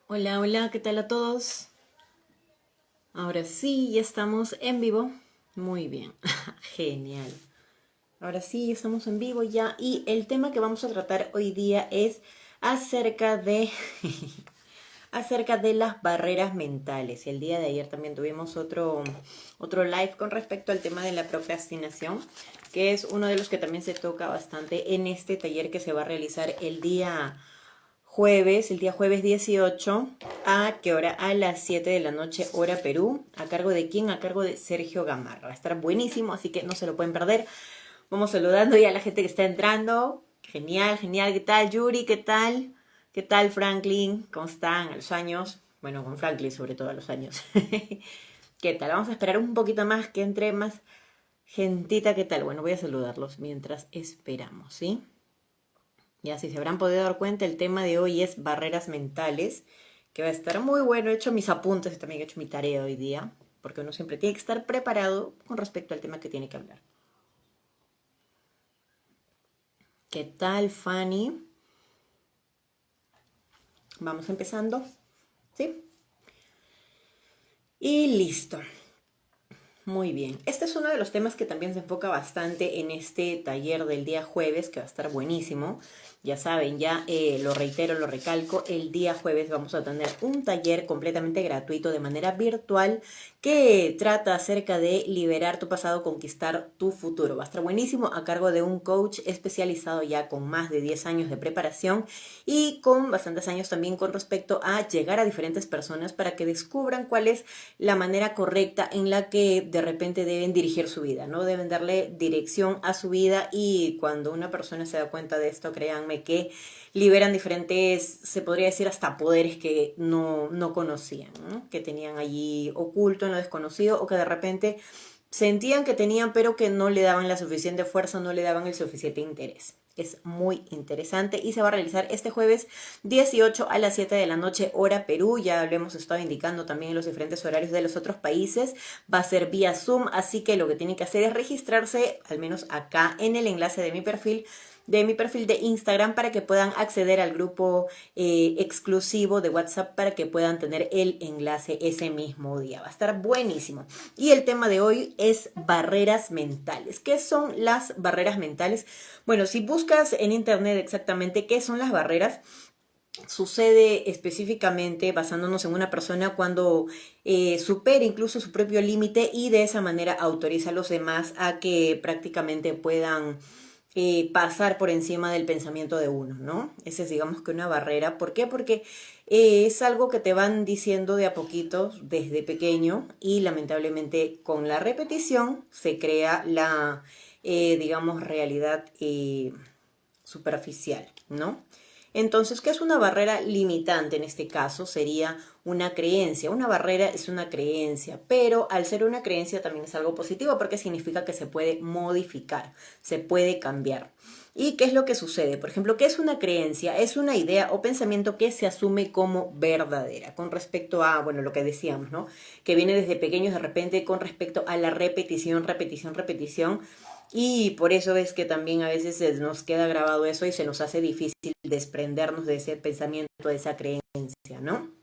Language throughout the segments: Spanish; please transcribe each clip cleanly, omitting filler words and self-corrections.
Hola, hola, ¿qué tal a todos? Ahora sí, ya estamos en vivo. Muy bien, genial. Ahora sí, estamos en vivo ya y el tema que vamos a tratar hoy día es acerca de acerca de las barreras mentales. El día de ayer también tuvimos otro live con respecto al tema de la procrastinación, que es uno de los que también se toca bastante en este taller que se va a realizar el día jueves 18, ¿a qué hora? A las 7 de la noche, hora Perú. ¿A cargo de quién? A cargo de Sergio Gamarra. Va a estar buenísimo, así que no se lo pueden perder. Vamos saludando ya a la gente que está entrando. Genial, genial. ¿Qué tal, Yuri? ¿Qué tal? ¿Qué tal, Franklin? ¿Cómo están? A los años. Bueno, con Franklin sobre todo a los años. ¿Qué tal? Vamos a esperar un poquito más que entre más gentita. ¿Qué tal? Bueno, voy a saludarlos mientras esperamos, ¿sí? Ya, si se habrán podido dar cuenta, el tema de hoy es barreras mentales, que va a estar muy bueno. He hecho mis apuntes y también he hecho mi tarea hoy día, porque uno siempre tiene que estar preparado con respecto al tema que tiene que hablar. ¿Qué tal, Fanny? Vamos empezando, ¿sí? Y listo. Muy bien. Este es uno de los temas que también se enfoca bastante en este taller del día jueves, que va a estar buenísimo. Ya saben, ya lo reitero, lo recalco, el día jueves vamos a tener un taller completamente gratuito de manera virtual que trata acerca de liberar tu pasado, conquistar tu futuro. Va a estar buenísimo a cargo de un coach especializado ya con más de 10 años de preparación y con bastantes años también con respecto a llegar a diferentes personas para que descubran cuál es la manera correcta en la que de repente deben dirigir su vida, ¿no? Deben darle dirección a su vida y cuando una persona se da cuenta de esto, créanme que liberan diferentes, se podría decir hasta poderes que no conocían, ¿no? Que tenían allí oculto en lo desconocido o que de repente sentían que tenían pero que no le daban la suficiente fuerza, no le daban el suficiente interés. Es muy interesante y se va a realizar este jueves 18 a las 7 de la noche, hora Perú. Ya lo hemos estado indicando también en los diferentes horarios de los otros países. Va a ser vía Zoom, así que lo que tienen que hacer es registrarse, al menos acá en el enlace de mi perfil de Instagram para que puedan acceder al grupo exclusivo de WhatsApp para que puedan tener el enlace ese mismo día. Va a estar buenísimo. Y el tema de hoy es barreras mentales. ¿Qué son las barreras mentales? Bueno, si buscas en internet exactamente qué son las barreras, sucede específicamente basándonos en una persona cuando supera incluso su propio límite y de esa manera autoriza a los demás a que prácticamente puedan pasar por encima del pensamiento de uno, ¿no? Esa es, digamos que una barrera. ¿Por qué? Porque es algo que te van diciendo de a poquitos desde pequeño y lamentablemente con la repetición se crea la, digamos, realidad superficial, ¿no? Entonces, ¿qué es una barrera limitante en este caso? Sería una creencia. Una barrera es una creencia, pero al ser una creencia también es algo positivo porque significa que se puede modificar, se puede cambiar. ¿Y qué es lo que sucede? Por ejemplo, ¿qué es una creencia? Es una idea o pensamiento que se asume como verdadera con respecto a, bueno, lo que decíamos, ¿no? Que viene desde pequeños de repente con respecto a la repetición, repetición, repetición. Y por eso es que también a veces nos queda grabado eso y se nos hace difícil desprendernos de ese pensamiento, de esa creencia, ¿no?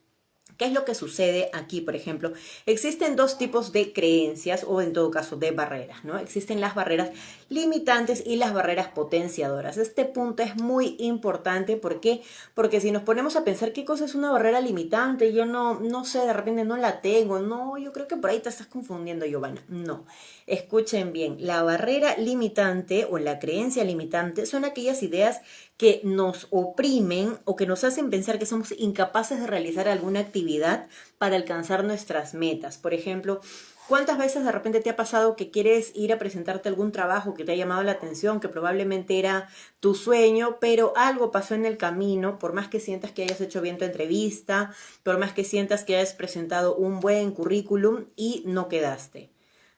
¿Qué es lo que sucede aquí, por ejemplo? Existen dos tipos de creencias o en todo caso de barreras, ¿no? Existen las barreras limitantes y las barreras potenciadoras. Este punto es muy importante. ¿Por qué? Porque si nos ponemos a pensar qué cosa es una barrera limitante, yo no sé, de repente no la tengo, no, yo creo que por ahí te estás confundiendo, Giovanna. No, escuchen bien, la barrera limitante o la creencia limitante son aquellas ideas que nos oprimen o que nos hacen pensar que somos incapaces de realizar alguna actividad para alcanzar nuestras metas. Por ejemplo, ¿cuántas veces de repente te ha pasado que quieres ir a presentarte algún trabajo que te ha llamado la atención, que probablemente era tu sueño, pero algo pasó en el camino, por más que sientas que hayas hecho bien tu entrevista, por más que sientas que hayas presentado un buen currículum y no quedaste?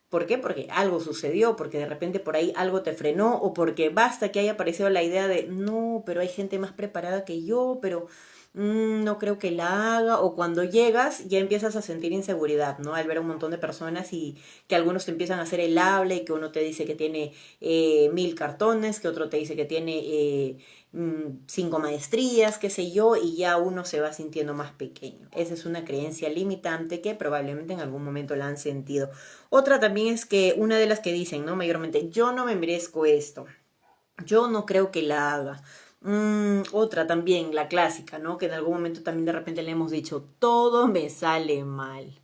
¿Por qué? Porque algo sucedió, porque de repente por ahí algo te frenó o porque basta que haya aparecido la idea de, no, pero hay gente más preparada que yo, pero no creo que la haga. O cuando llegas ya empiezas a sentir inseguridad, ¿no? Al ver a un montón de personas y que algunos te empiezan a hacer el habla y que uno te dice que tiene 1000 cartones, que otro te dice que tiene 5 maestrías, qué sé yo, y ya uno se va sintiendo más pequeño. Esa es una creencia limitante que probablemente en algún momento la han sentido. Otra también es que una de las que dicen, ¿no? Mayormente, yo no me merezco esto, yo no creo que la haga. Otra también, la clásica, ¿no? Que en algún momento también de repente le hemos dicho, todo me sale mal,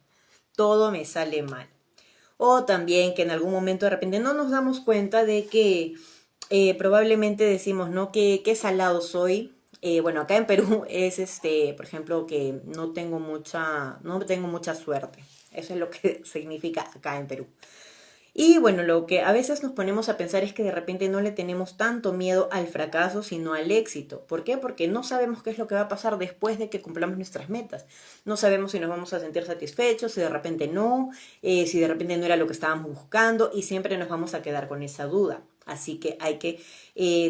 todo me sale mal. O también que en algún momento de repente no nos damos cuenta de que probablemente decimos, ¿no? Que salado soy. Bueno, acá en Perú es por ejemplo, que no tengo mucha suerte. Eso es lo que significa acá en Perú. Y bueno, lo que a veces nos ponemos a pensar es que de repente no le tenemos tanto miedo al fracaso, sino al éxito. ¿Por qué? Porque no sabemos qué es lo que va a pasar después de que cumplamos nuestras metas. No sabemos si nos vamos a sentir satisfechos, si de repente no, si de repente no era lo que estábamos buscando y siempre nos vamos a quedar con esa duda. Así que hay que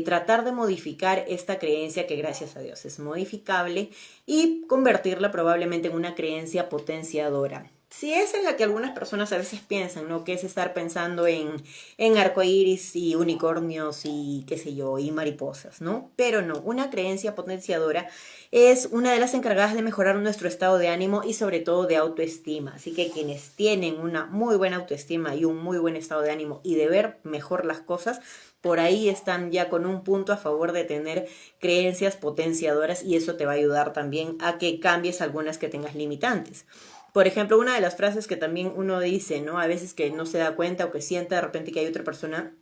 tratar de modificar esta creencia que gracias a Dios es modificable y convertirla probablemente en una creencia potenciadora. Si es en la que algunas personas a veces piensan, ¿no? Que es estar pensando en arcoíris y unicornios y qué sé yo, y mariposas, ¿no? Pero no, una creencia potenciadora es una de las encargadas de mejorar nuestro estado de ánimo y sobre todo de autoestima. Así que quienes tienen una muy buena autoestima y un muy buen estado de ánimo y de ver mejor las cosas, por ahí están ya con un punto a favor de tener creencias potenciadoras y eso te va a ayudar también a que cambies algunas que tengas limitantes. Por ejemplo, una de las frases que también uno dice, ¿no? A veces que no se da cuenta o que siente de repente que hay otra persona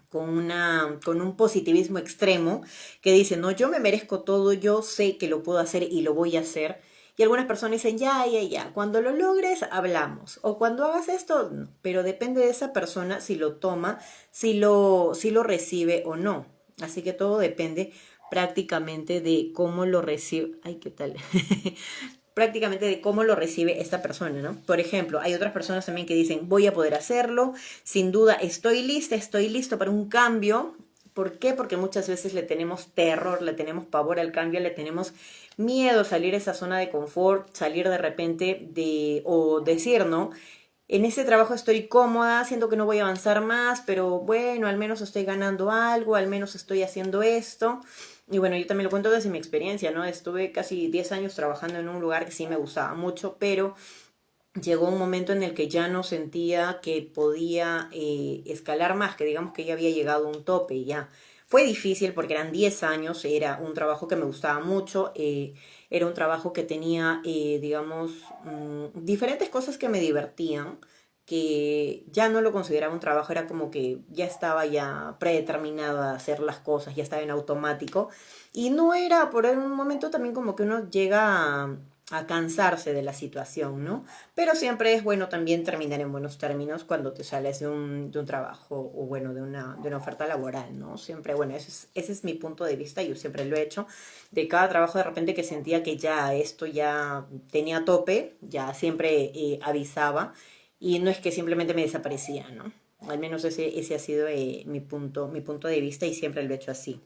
con un positivismo extremo que dice, no, yo me merezco todo, yo sé que lo puedo hacer y lo voy a hacer. Y algunas personas dicen, ya, cuando lo logres hablamos. O cuando hagas esto, no. Pero depende de esa persona si lo toma, si lo recibe o no. Así que todo depende prácticamente de cómo lo recibe. Ay, ¿qué tal? Prácticamente de cómo lo recibe esta persona, ¿no? Por ejemplo, hay otras personas también que dicen, voy a poder hacerlo, sin duda estoy lista, estoy listo para un cambio. ¿Por qué? Porque muchas veces le tenemos terror, le tenemos pavor al cambio, le tenemos miedo a salir de esa zona de confort, salir de repente o decir, ¿no? En este trabajo estoy cómoda, siento que no voy a avanzar más, pero bueno, al menos estoy ganando algo, al menos estoy haciendo esto. Y bueno, yo también lo cuento desde mi experiencia, ¿no? Estuve casi 10 años trabajando en un lugar que sí me gustaba mucho, pero llegó un momento en el que ya no sentía que podía escalar más, que digamos que ya había llegado a un tope y ya. Fue difícil porque eran 10 años, era un trabajo que me gustaba mucho, era un trabajo que tenía, digamos, diferentes cosas que me divertían, que ya no lo consideraba un trabajo, era como que ya estaba ya predeterminada a hacer las cosas, ya estaba en automático. Y no era, por un momento también como que uno llega a cansarse de la situación, ¿no? Pero siempre es bueno también terminar en buenos términos cuando te sales de un trabajo o bueno, de una oferta laboral, ¿no? Siempre, bueno, ese es mi punto de vista, yo siempre lo he hecho. De cada trabajo de repente que sentía que ya esto ya tenía tope, ya siempre avisaba y no es que simplemente me desaparecía, ¿no? Al menos ese ha sido mi punto de vista y siempre lo he hecho así.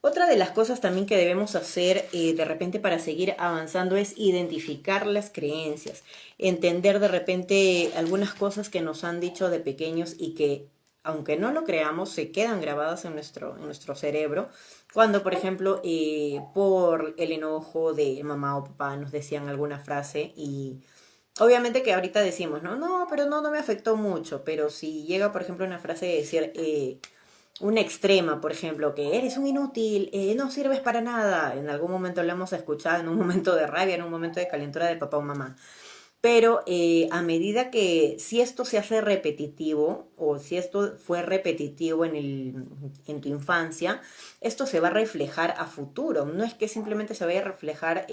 Otra de las cosas también que debemos hacer de repente para seguir avanzando es identificar las creencias, entender de repente algunas cosas que nos han dicho de pequeños y que aunque no lo creamos, se quedan grabadas en nuestro cerebro. Cuando, por ejemplo, por el enojo de mamá o papá nos decían alguna frase y obviamente que ahorita decimos, no, pero no me afectó mucho, pero si llega, por ejemplo, una frase de decir, una extrema, por ejemplo, que eres un inútil, no sirves para nada. En algún momento lo hemos escuchado, en un momento de rabia, en un momento de calentura de papá o mamá. Pero a medida que si esto se hace repetitivo o si esto fue repetitivo en tu infancia, esto se va a reflejar a futuro. No es que simplemente se vaya a reflejar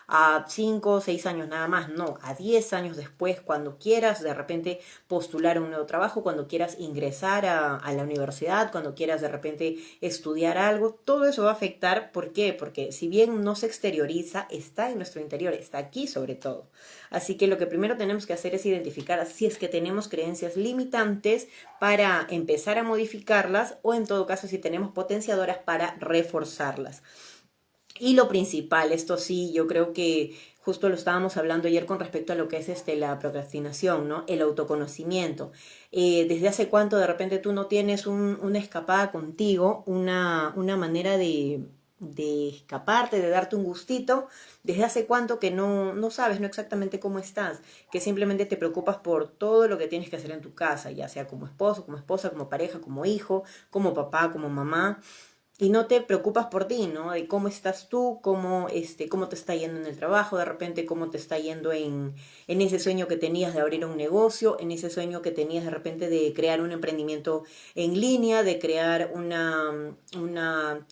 a 5 o 6 años nada más, no, a 10 años después, cuando quieras de repente postular un nuevo trabajo, cuando quieras ingresar a la universidad, cuando quieras de repente estudiar algo, todo eso va a afectar. ¿Por qué? Porque si bien no se exterioriza, está en nuestro interior, está aquí sobre todo. Así que lo que primero tenemos que hacer es identificar si es que tenemos creencias limitantes para empezar a modificarlas o en todo caso si tenemos potenciadoras para reforzarlas. Y lo principal, esto sí, yo creo que justo lo estábamos hablando ayer con respecto a lo que es la procrastinación, ¿no? El autoconocimiento. ¿Desde hace cuánto de repente tú no tienes una escapada contigo, una manera de escaparte, de darte un gustito? ¿Desde hace cuánto que no sabes, no exactamente cómo estás? Que simplemente te preocupas por todo lo que tienes que hacer en tu casa, ya sea como esposo, como esposa, como pareja, como hijo, como papá, como mamá, y no te preocupas por ti, ¿no? De cómo estás tú, cómo te está yendo en el trabajo, de repente cómo te está yendo en ese sueño que tenías de abrir un negocio, en ese sueño que tenías de repente de crear un emprendimiento en línea, de crear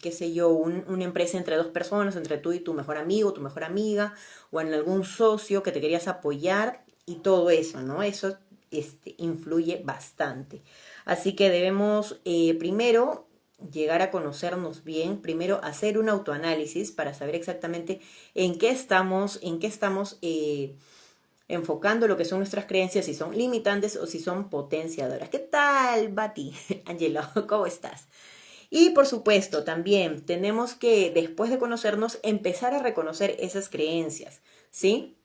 qué sé yo, una empresa entre dos personas, entre tú y tu mejor amigo, tu mejor amiga, o en algún socio que te querías apoyar y todo eso, ¿no? Eso influye bastante. Así que debemos primero llegar a conocernos bien, primero hacer un autoanálisis para saber exactamente en qué estamos enfocando lo que son nuestras creencias, si son limitantes o si son potenciadoras. ¿Qué tal, Bati? Angelo, ¿cómo estás? Y por supuesto, también tenemos que, después de conocernos, empezar a reconocer esas creencias, ¿sí?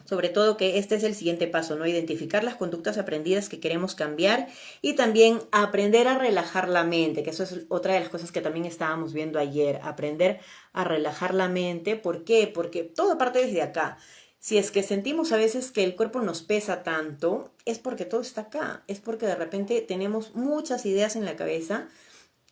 Sobre todo que este es el siguiente paso, ¿no? Identificar las conductas aprendidas que queremos cambiar y también aprender a relajar la mente, que eso es otra de las cosas que también estábamos viendo ayer, aprender a relajar la mente. ¿Por qué? Porque todo parte desde acá. Si es que sentimos a veces que el cuerpo nos pesa tanto, es porque todo está acá, es porque de repente tenemos muchas ideas en la cabeza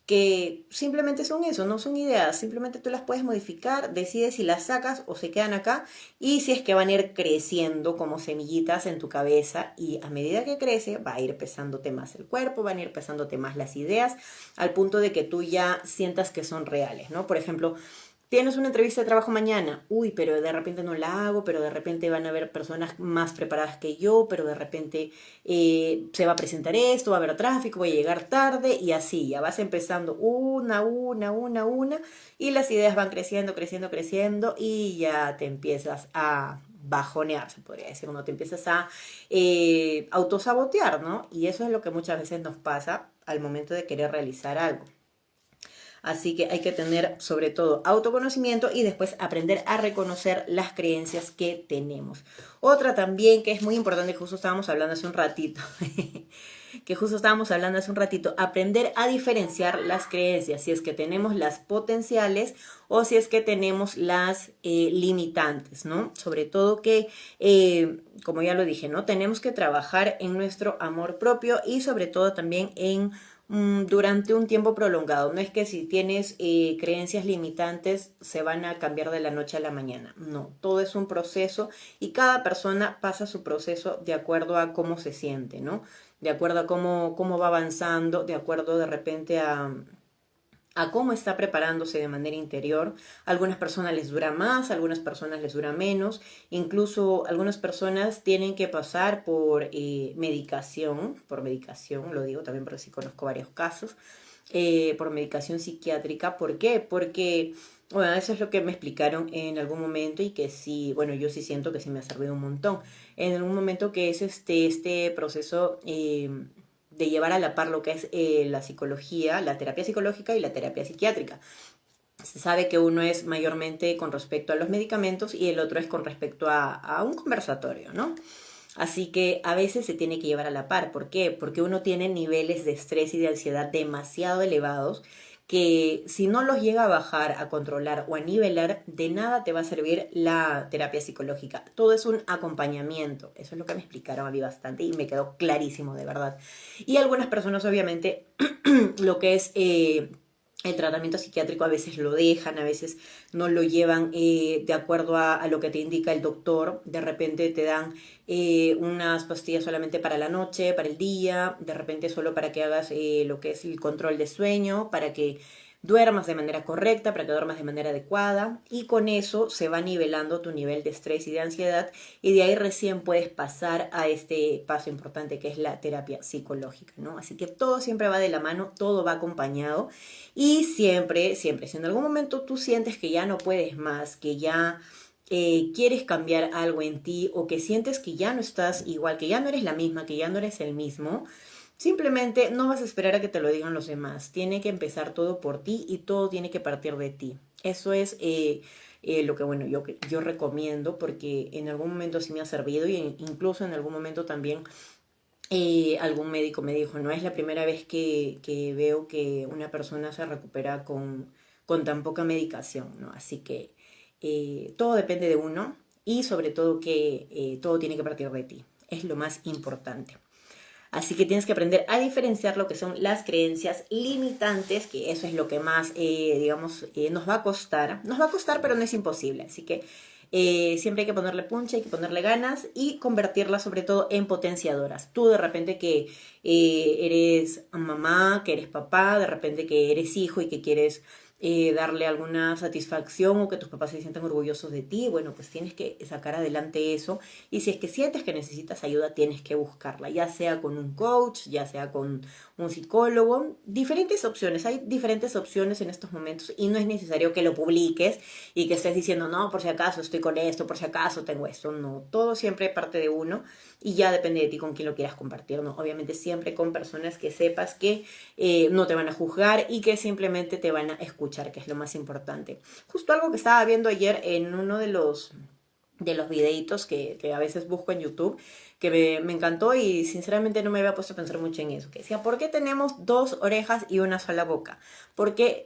que simplemente son eso, no son ideas, simplemente tú las puedes modificar, decides si las sacas o se quedan acá y si es que van a ir creciendo como semillitas en tu cabeza y a medida que crece va a ir pesándote más el cuerpo, van a ir pesándote más las ideas al punto de que tú ya sientas que son reales, ¿no? Por ejemplo, tienes una entrevista de trabajo mañana, uy, pero de repente no la hago, pero de repente van a haber personas más preparadas que yo, pero de repente se va a presentar esto, va a haber tráfico, voy a llegar tarde y así, ya vas empezando una, y las ideas van creciendo, creciendo, creciendo y ya te empiezas a bajonear, se podría decir, no te empiezas a autosabotear, ¿no? Y eso es lo que muchas veces nos pasa al momento de querer realizar algo. Así que hay que tener sobre todo autoconocimiento y después aprender a reconocer las creencias que tenemos. Otra también que es muy importante, que justo estábamos hablando hace un ratito, aprender a diferenciar las creencias, si es que tenemos las potenciales o si es que tenemos las limitantes, ¿no? Sobre todo que, como ya lo dije, ¿no? Tenemos que trabajar en nuestro amor propio y sobre todo también durante un tiempo prolongado. No es que si tienes creencias limitantes se van a cambiar de la noche a la mañana. No, todo es un proceso y cada persona pasa su proceso de acuerdo a cómo se siente, ¿no? De acuerdo a cómo va avanzando, de acuerdo de repente a cómo está preparándose de manera interior. A algunas personas les dura más, a algunas personas les dura menos. Incluso algunas personas tienen que pasar por medicación, lo digo también porque sí conozco varios casos, por medicación psiquiátrica. ¿Por qué? Porque, bueno, eso es lo que me explicaron en algún momento y que sí, bueno, yo sí siento que sí me ha servido un montón. En algún momento que es este proceso de llevar a la par lo que es la psicología, la terapia psicológica y la terapia psiquiátrica. Se sabe que uno es mayormente con respecto a los medicamentos y el otro es con respecto a un conversatorio, ¿no? Así que a veces se tiene que llevar a la par. ¿Por qué? Porque uno tiene niveles de estrés y de ansiedad demasiado elevados que si no los llega a bajar, a controlar o a nivelar, de nada te va a servir la terapia psicológica. Todo es un acompañamiento. Eso es lo que me explicaron a mí bastante y me quedó clarísimo, de verdad. Y algunas personas, obviamente, lo que es el tratamiento psiquiátrico a veces lo dejan, a veces no lo llevan de acuerdo a lo que te indica el doctor. De repente te dan unas pastillas solamente para la noche, para el día, de repente solo para que hagas lo que es el control de sueño, para que duermas de manera correcta, para que duermas de manera adecuada y con eso se va nivelando tu nivel de estrés y de ansiedad y de ahí recién puedes pasar a este paso importante que es la terapia psicológica, ¿no? Así que todo siempre va de la mano, todo va acompañado y siempre, siempre, si en algún momento tú sientes que ya no puedes más, que ya quieres cambiar algo en ti o que sientes que ya no estás igual, que ya no eres la misma, que ya no eres el mismo, Simplemente no vas a esperar a que te lo digan los demás. Tiene que empezar todo por ti y todo tiene que partir de ti. Eso es lo que, bueno, yo recomiendo porque en algún momento sí me ha servido y incluso en algún momento también algún médico me dijo, no es la primera vez que veo que una persona se recupera con tan poca medicación, ¿no? Así que todo depende de uno y sobre todo que todo tiene que partir de ti. Es lo más importante. Así que tienes que aprender a diferenciar lo que son las creencias limitantes, que eso es lo que más, digamos, nos va a costar. Nos va a costar, pero no es imposible. Así que siempre hay que ponerle punch, hay que ponerle ganas y convertirlas sobre todo en potenciadoras. Tú de repente que eres mamá, que eres papá, de repente que eres hijo y que quieres darle alguna satisfacción o que tus papás se sientan orgullosos de ti, bueno, pues tienes que sacar adelante eso. Y si es que sientes que necesitas ayuda, tienes que buscarla, ya sea con un coach, ya sea con un psicólogo, diferentes opciones. Hay diferentes opciones en estos momentos y no es necesario que lo publiques y que estés diciendo, no, por si acaso estoy con esto, por si acaso tengo esto. No, todo siempre parte de uno y ya depende de ti con quién lo quieras compartir, ¿no? Obviamente siempre con personas que sepas que no te van a juzgar y que simplemente te van a escuchar, que es lo más importante. Justo algo que estaba viendo ayer en uno de los videitos que a veces busco en YouTube, que me encantó y sinceramente no me había puesto a pensar mucho en eso, que decía, ¿por qué tenemos dos orejas y una sola boca? Porque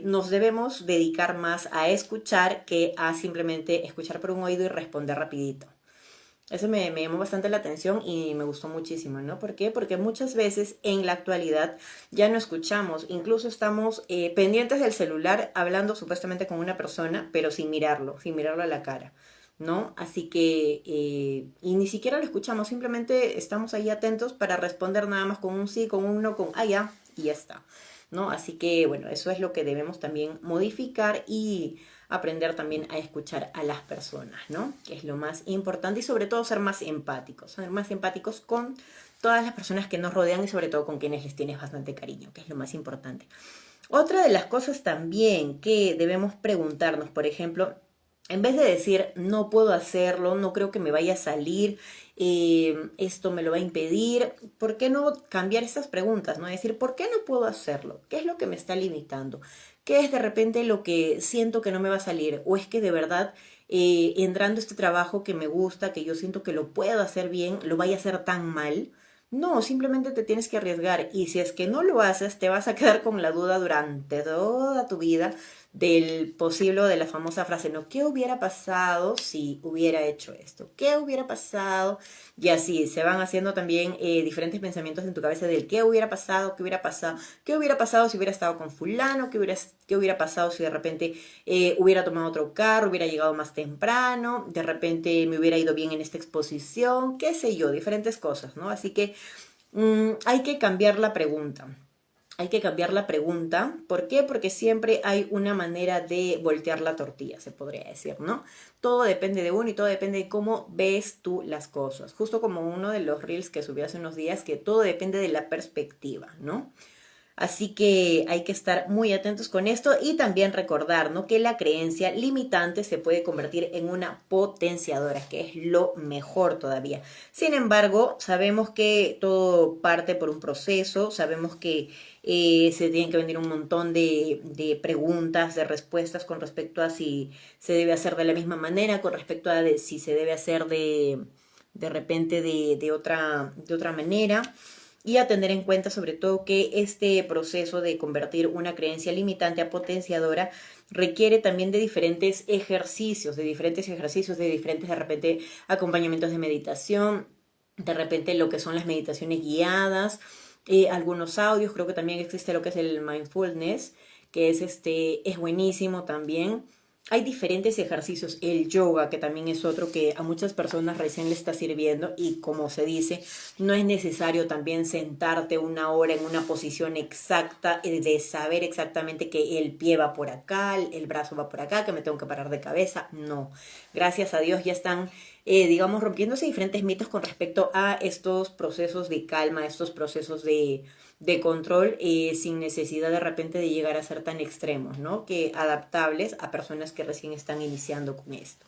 nos debemos dedicar más a escuchar que a simplemente escuchar por un oído y responder rapidito. Eso me llamó bastante la atención y me gustó muchísimo, ¿no? ¿Por qué? Porque muchas veces en la actualidad ya no escuchamos, incluso estamos pendientes del celular hablando supuestamente con una persona, pero sin mirarlo a la cara, ¿no? Así que, y ni siquiera lo escuchamos, simplemente estamos ahí atentos para responder nada más con un sí, con un no, con ah, ya, y ya está, ¿no? Así que, bueno, eso es lo que debemos también modificar y aprender también a escuchar a las personas, ¿no? Que es lo más importante y sobre todo ser más empáticos con todas las personas que nos rodean y sobre todo con quienes les tienes bastante cariño, que es lo más importante. Otra de las cosas también que debemos preguntarnos, por ejemplo, en vez de decir no puedo hacerlo, no creo que me vaya a salir, esto me lo va a impedir, ¿por qué no cambiar esas preguntas? ¿No? Decir, ¿por qué no puedo hacerlo? ¿Qué es lo que me está limitando? ¿Qué es de repente lo que siento que no me va a salir? ¿O es que de verdad entrando a este trabajo que me gusta, que yo siento que lo puedo hacer bien, lo vaya a hacer tan mal? No, simplemente te tienes que arriesgar y si es que no lo haces, te vas a quedar con la duda durante toda tu vida del posible o de la famosa frase, ¿no? ¿Qué hubiera pasado si hubiera hecho esto? ¿Qué hubiera pasado? Y así se van haciendo también diferentes pensamientos en tu cabeza del qué hubiera pasado, qué hubiera pasado, qué hubiera pasado si hubiera estado con fulano, qué hubiera pasado si de repente hubiera tomado otro carro, hubiera llegado más temprano, de repente me hubiera ido bien en esta exposición, qué sé yo, diferentes cosas, ¿no? Así que hay que cambiar la pregunta. Hay que cambiar la pregunta. ¿Por qué? Porque siempre hay una manera de voltear la tortilla, se podría decir, ¿no? Todo depende de uno y todo depende de cómo ves tú las cosas. Justo como uno de los reels que subí hace unos días, que todo depende de la perspectiva, ¿no? Así que hay que estar muy atentos con esto y también recordar, ¿no? Que la creencia limitante se puede convertir en una potenciadora, que es lo mejor todavía. Sin embargo, sabemos que todo parte por un proceso, sabemos que se tienen que venir un montón de preguntas, de respuestas con respecto a si se debe hacer de la misma manera, con respecto a si se debe hacer de repente de otra manera y a tener en cuenta sobre todo que este proceso de convertir una creencia limitante a potenciadora requiere también de diferentes de repente acompañamientos de meditación, de repente lo que son las meditaciones guiadas, algunos audios, creo que también existe lo que es el mindfulness, que es buenísimo también. Hay diferentes ejercicios, el yoga, que también es otro que a muchas personas recién le está sirviendo y como se dice, no es necesario también sentarte una hora en una posición exacta, de saber exactamente que el pie va por acá, el brazo va por acá, que me tengo que parar de cabeza. No, gracias a Dios ya están, digamos, rompiéndose diferentes mitos con respecto a estos procesos de calma, estos procesos de control sin necesidad de repente de llegar a ser tan extremos, ¿no? Que adaptables a personas que recién están iniciando con esto.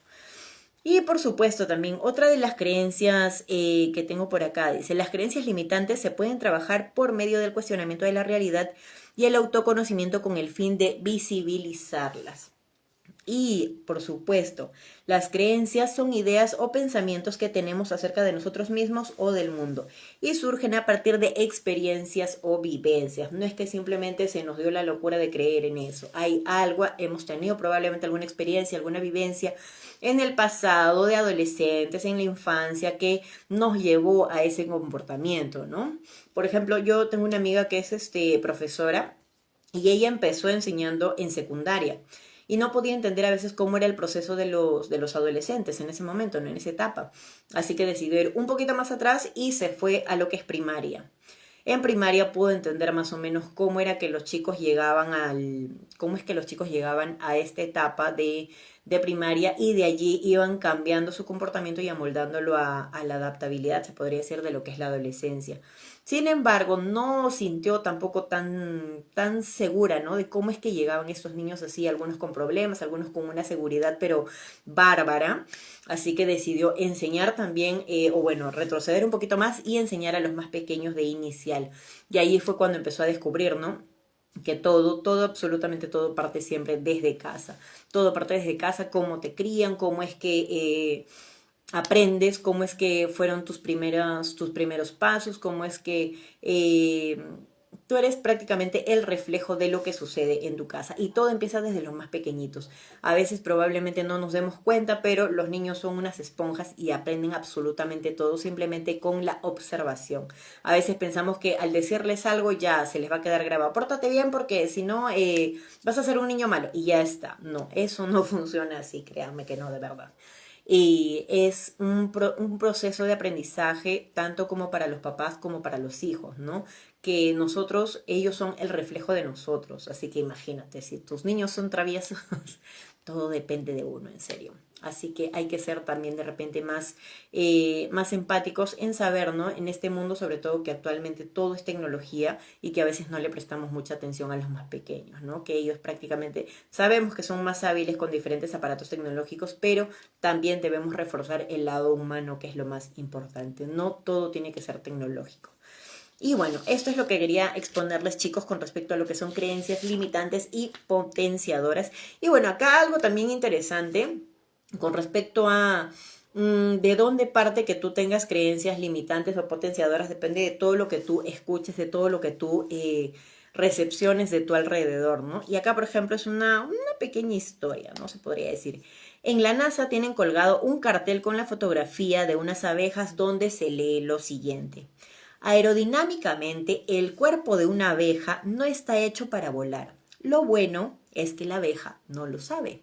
Y por supuesto también otra de las creencias que tengo por acá dice, las creencias limitantes se pueden trabajar por medio del cuestionamiento de la realidad y el autoconocimiento con el fin de visibilizarlas. Y, por supuesto, las creencias son ideas o pensamientos que tenemos acerca de nosotros mismos o del mundo y surgen a partir de experiencias o vivencias. No es que simplemente se nos dio la locura de creer en eso. Hay algo, hemos tenido probablemente alguna experiencia, alguna vivencia en el pasado de adolescentes, en la infancia, que nos llevó a ese comportamiento, ¿no? Por ejemplo, yo tengo una amiga que es profesora y ella empezó enseñando en secundaria y no podía entender a veces cómo era el proceso de los adolescentes en ese momento, ¿no? En esa etapa. Así que decidió ir un poquito más atrás y se fue a lo que es primaria. En primaria pudo entender más o menos cómo era que los chicos llegaban cómo es que los chicos llegaban a esta etapa de primaria y de allí iban cambiando su comportamiento y amoldándolo a la adaptabilidad, se podría decir, de lo que es la adolescencia. Sin embargo, no sintió tampoco tan segura, ¿no? De cómo es que llegaban estos niños así, algunos con problemas, algunos con una seguridad, pero bárbara. Así que decidió enseñar también, o bueno, retroceder un poquito más y enseñar a los más pequeños de inicial. Y ahí fue cuando empezó a descubrir, ¿no? Que todo, absolutamente todo parte siempre desde casa. Todo parte desde casa, cómo te crían, cómo es que aprendes, cómo es que fueron tus primeros pasos, cómo es que tú eres prácticamente el reflejo de lo que sucede en tu casa y todo empieza desde los más pequeñitos. A veces probablemente no nos demos cuenta, pero los niños son unas esponjas y aprenden absolutamente todo simplemente con la observación. A veces pensamos que al decirles algo ya se les va a quedar grabado. Pórtate bien porque si no vas a ser un niño malo y ya está. No, eso no funciona así, créanme que no, de verdad. Y es un proceso de aprendizaje tanto como para los papás como para los hijos, ¿no? Que ellos son el reflejo de nosotros. Así que imagínate, si tus niños son traviesos, todo depende de uno, en serio. Así que hay que ser también de repente más empáticos en saber, ¿no? En este mundo, sobre todo que actualmente todo es tecnología y que a veces no le prestamos mucha atención a los más pequeños, ¿no? Que ellos prácticamente sabemos que son más hábiles con diferentes aparatos tecnológicos, pero también debemos reforzar el lado humano, que es lo más importante. No todo tiene que ser tecnológico. Y bueno, esto es lo que quería exponerles, chicos, con respecto a lo que son creencias limitantes y potenciadoras. Y bueno, acá algo también interesante con respecto a de dónde parte que tú tengas creencias limitantes o potenciadoras, depende de todo lo que tú escuches, de todo lo que tú recepciones de tu alrededor, ¿no? Y acá, por ejemplo, es una pequeña historia, ¿no? Se podría decir. En la NASA tienen colgado un cartel con la fotografía de unas abejas donde se lee lo siguiente. Aerodinámicamente, el cuerpo de una abeja no está hecho para volar. Lo bueno es que la abeja no lo sabe.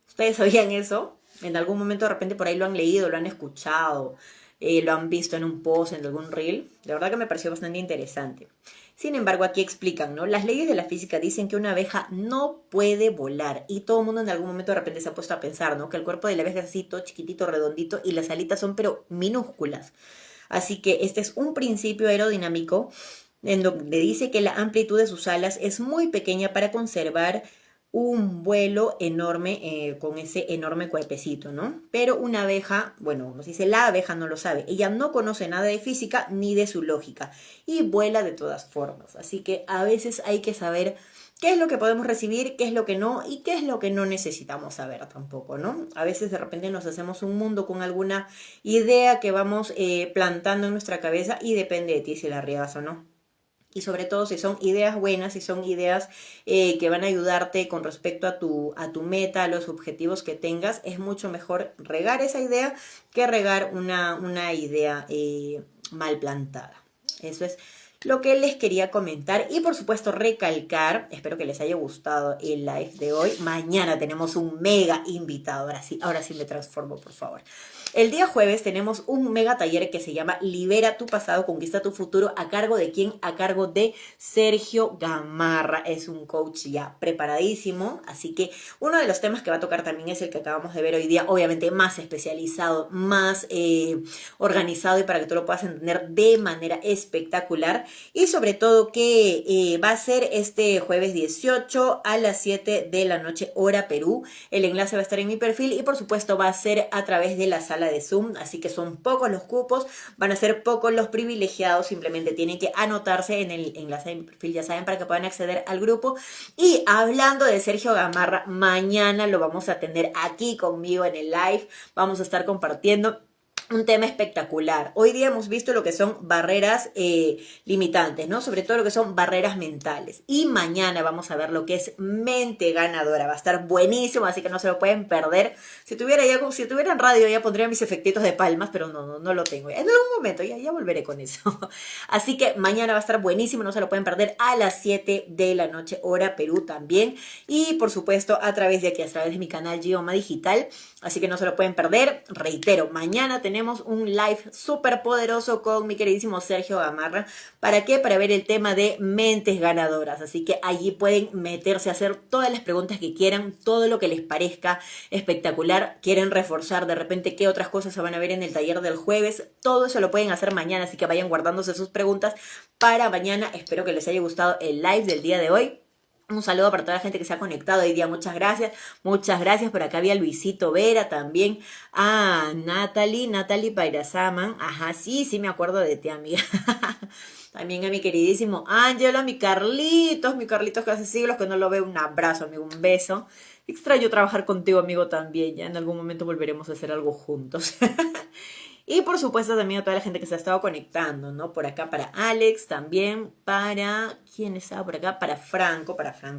¿Ustedes sabían eso? En algún momento de repente por ahí lo han leído, lo han escuchado, lo han visto en un post, en algún reel. De verdad que me pareció bastante interesante. Sin embargo, aquí explican, ¿no? Las leyes de la física dicen que una abeja no puede volar. Y todo el mundo en algún momento de repente se ha puesto a pensar, ¿no? Que el cuerpo de la abeja es así, todo chiquitito, redondito, y las alitas son pero minúsculas. Así que este es un principio aerodinámico en donde dice que la amplitud de sus alas es muy pequeña para conservar un vuelo enorme con ese enorme cuerpecito, ¿no? Pero una abeja, bueno, nos dice la abeja no lo sabe, ella no conoce nada de física ni de su lógica y vuela de todas formas. Así que a veces hay que saber qué es lo que podemos recibir, qué es lo que no y qué es lo que no necesitamos saber tampoco, ¿no? A veces de repente nos hacemos un mundo con alguna idea que vamos plantando en nuestra cabeza y depende de ti si la riegas o no. Y sobre todo si son ideas buenas, si son ideas que van a ayudarte con respecto a tu meta, a los objetivos que tengas, es mucho mejor regar esa idea que regar una idea mal plantada. Eso es lo que les quería comentar y por supuesto recalcar, espero que les haya gustado el live de hoy. Mañana tenemos un mega invitado, ahora sí me transformo, por favor. El día jueves tenemos un mega taller que se llama Libera tu pasado, conquista tu futuro. ¿A cargo de quién? A cargo de Sergio Gamarra. Es un coach ya preparadísimo. Así que uno de los temas que va a tocar también es el que acabamos de ver hoy día. Obviamente más especializado, más organizado y para que tú lo puedas entender de manera espectacular. y sobre todo que va a ser este jueves 18 a las 7 de la noche hora Perú. El enlace va a estar en mi perfil y por supuesto va a ser a través de la sala de Zoom, así que son pocos los cupos, van a ser pocos los privilegiados, simplemente tienen que anotarse en el enlace de mi perfil, ya saben, para que puedan acceder al grupo. Y hablando de Sergio Gamarra, mañana lo vamos a tener aquí conmigo en el live, vamos a estar compartiendo un tema espectacular. Hoy día hemos visto lo que son barreras limitantes, ¿no? Sobre todo lo que son barreras mentales. Y mañana vamos a ver lo que es mente ganadora. Va a estar buenísimo, así que no se lo pueden perder. Si tuviera en radio ya pondría mis efectitos de palmas, pero no lo tengo. En algún momento ya volveré con eso. Así que mañana va a estar buenísimo, no se lo pueden perder a las 7 de la noche, hora Perú también. Y por supuesto a través de aquí, a través de mi canal Gioma Digital. Así que no se lo pueden perder. Reitero, mañana tenemos un live súper poderoso con mi queridísimo Sergio Gamarra. ¿Para qué? Para ver el tema de mentes ganadoras. Así que allí pueden meterse a hacer todas las preguntas que quieran, todo lo que les parezca espectacular. Quieren reforzar de repente qué otras cosas se van a ver en el taller del jueves. Todo eso lo pueden hacer mañana, así que vayan guardándose sus preguntas para mañana. Espero que les haya gustado el live del día de hoy. Un saludo para toda la gente que se ha conectado hoy día, muchas gracias. Muchas gracias, por acá había Luisito Vera también. Ah, Natalie Pairasaman. Ajá, sí me acuerdo de ti, amiga. También a mi queridísimo Ángelo, mi Carlitos que hace siglos que no lo veo. Un abrazo, amigo, un beso. Extraño trabajar contigo, amigo, también. Ya en algún momento volveremos a hacer algo juntos. Y por supuesto también a toda la gente que se ha estado conectando, ¿no? Por acá para Alex también, para... ¿Quién estaba por acá? Para Franco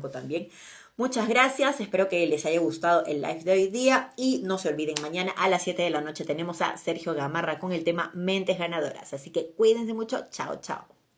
también. Muchas gracias, espero que les haya gustado el live de hoy día y no se olviden, mañana a las 7 de la noche tenemos a Sergio Gamarra con el tema Mentes Ganadoras. Así que cuídense mucho, chao.